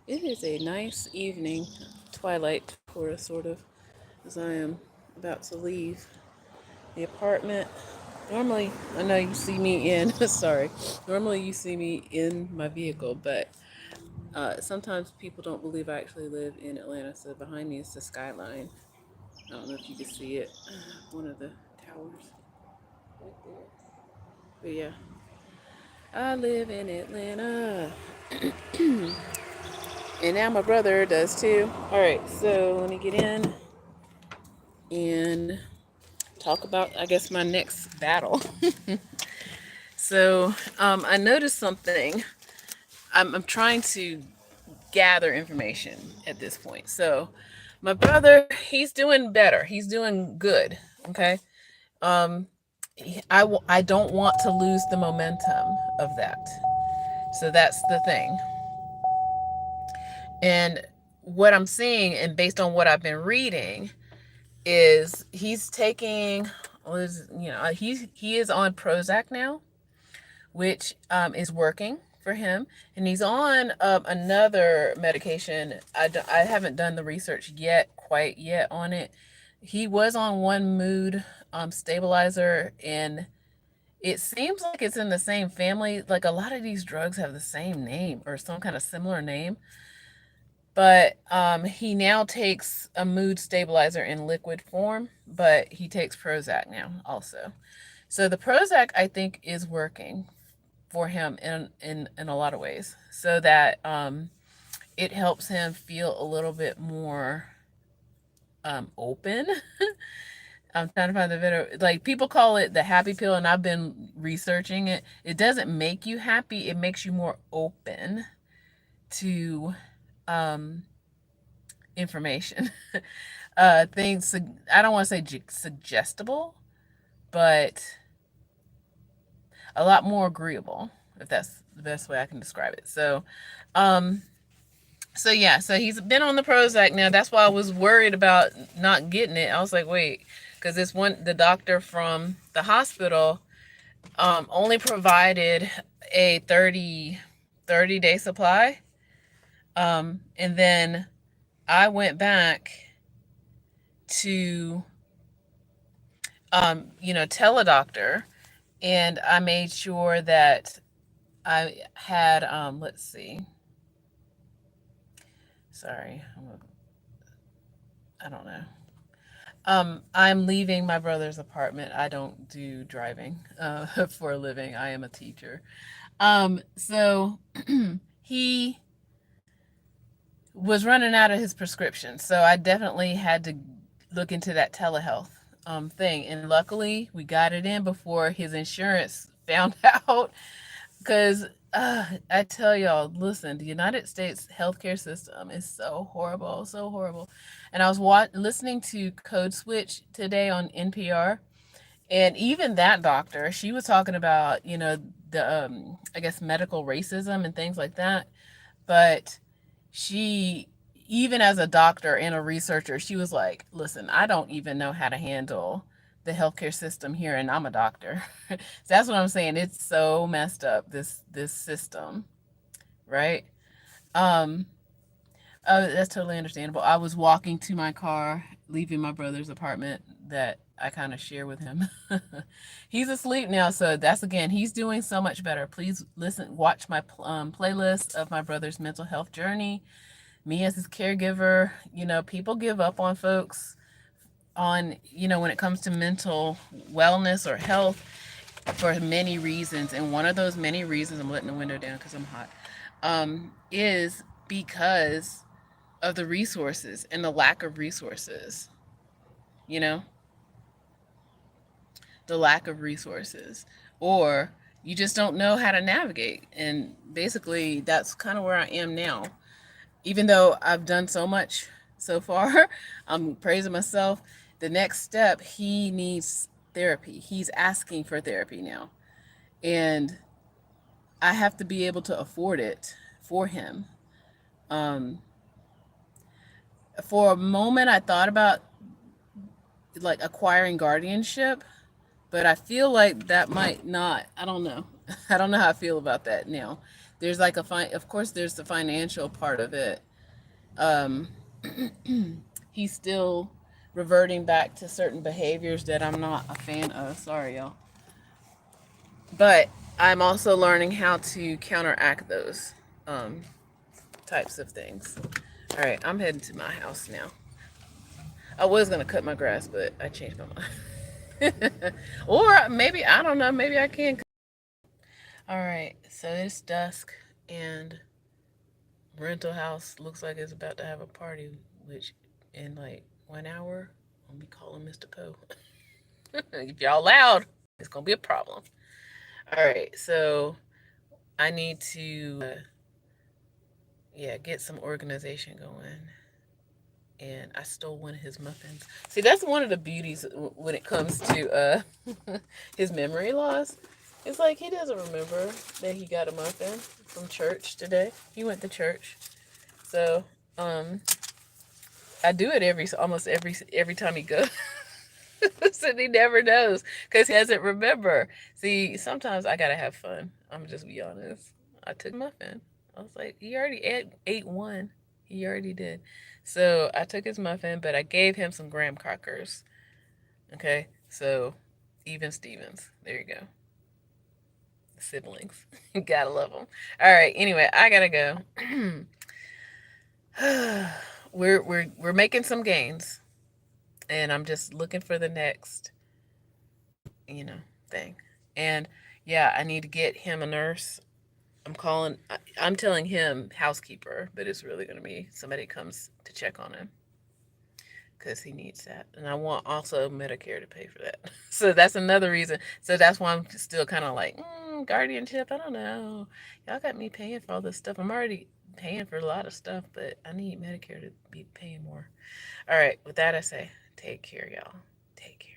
It is a nice evening, twilight for us, sort of, as I am about to leave the apartment. Normally, I know you see me in, sorry, normally you see me in my vehicle, but sometimes people don't believe I actually live in Atlanta. So behind me is the skyline. I don't know if you can see it, one of the towers right there. But yeah, I live in Atlanta. And now my brother does too. All right, so let me get in and talk about, I guess, my next battle. So I noticed something. I'm trying to gather information at this point. So my brother, he's doing better. He's doing good. Okay. Um, I don't want to lose the momentum of that. So that's the thing. And what I'm seeing, and based on what I've been reading, is he's taking, he is on Prozac now, which is working for him, and he's on another medication. I haven't done the research yet, quite yet on it. He was on one mood stabilizer, and it seems like it's in the same family. Like a lot of these drugs have the same name or some kind of similar name. But he now takes a mood stabilizer in liquid form, but he takes Prozac now also. So the Prozac, I think, is working for him in a lot of ways, so that it helps him feel a little bit more open. I'm trying to find the better, like, people call it the happy pill, and I've been researching it. It doesn't make you happy, it makes you more open to um information. Things, I don't want to say suggestible, but a lot more agreeable, if that's the best way I can describe it. Um, so he's been on the Prozac now. That's why I was worried about not getting it. I was like, wait, because the doctor from the hospital only provided a 30-day supply. And then I went back to, tell a doctor, and I made sure that I had, let's see, sorry, I don't know. I'm leaving my brother's apartment. I don't do driving for a living. I am a teacher. So he was running out of his prescription. So I definitely had to look into that telehealth thing. And luckily, we got it in before his insurance found out. Because I tell y'all, listen, the United States healthcare system is so horrible, so horrible. And I was listening to Code Switch today on NPR, and even that doctor, she was talking about, the I guess, medical racism and things like that. But she, even as a doctor and a researcher, she was like, listen, I don't even know how to handle the healthcare system here, and I'm a doctor. So that's what I'm saying. It's so messed up, this system, right? Um, that's totally understandable. I was walking to my car, leaving my brother's apartment that I kind of share with him. He's asleep now, so that's, again, he's doing so much better. Please listen, watch my playlist of my brother's mental health journey. Me as his caregiver, people give up on folks on, when it comes to mental wellness or health, for many reasons. And one of those many reasons, I'm letting the window down because I'm hot, is because of the resources and the lack of resources, you know, the lack of resources, or you just don't know how to navigate. And basically, that's kind of where I am now. Even though I've done so much so far, I'm praising myself. The next step, he needs therapy. He's asking for therapy now. And I have to be able to afford it for him. Um, for a moment, I thought about, like, acquiring guardianship, but I feel like that might not. I don't know. I don't know how I feel about that now. there's like of course there's the financial part of it. Um, he's still reverting back to certain behaviors that I'm not a fan of. Sorry, y'all. But I'm also learning how to counteract those um, types of things. All right, I'm heading to my house now. I was gonna cut my grass, but I changed my mind. Or maybe I don't know. Maybe I can. All right, so it's dusk and rental house looks like it's about to have a party, which in like 1 hour, I'll be calling Mr. Poe. If y'all loud, it's gonna be a problem. All right, so I need to, yeah, get some organization going. And I stole one of his muffins. See, that's one of the beauties when it comes to his memory loss. It's like he doesn't remember that he got a muffin from church today. He went to church, so um, I do it almost every time he goes. So he never knows because he doesn't remember. See, sometimes I gotta have fun. I'm just be honest. I took a muffin. I was like, he already ate one. He already did. So I took his muffin, but I gave him some graham crackers. Okay, so even Stevens. There you go. Siblings, gotta love them. All right. Anyway, I gotta go. We're making some gains, and I'm just looking for the next, you know, thing. And yeah, I need to get him a nurse. I'm telling him housekeeper, but it's really going to be somebody comes to check on him because he needs that. And I want also Medicare to pay for that. So that's another reason. So that's why I'm still kind of like, guardianship. I don't know. Y'all got me paying for all this stuff. I'm already paying for a lot of stuff, but I need Medicare to be paying more. All right. With that, I say, take care, y'all. Take care.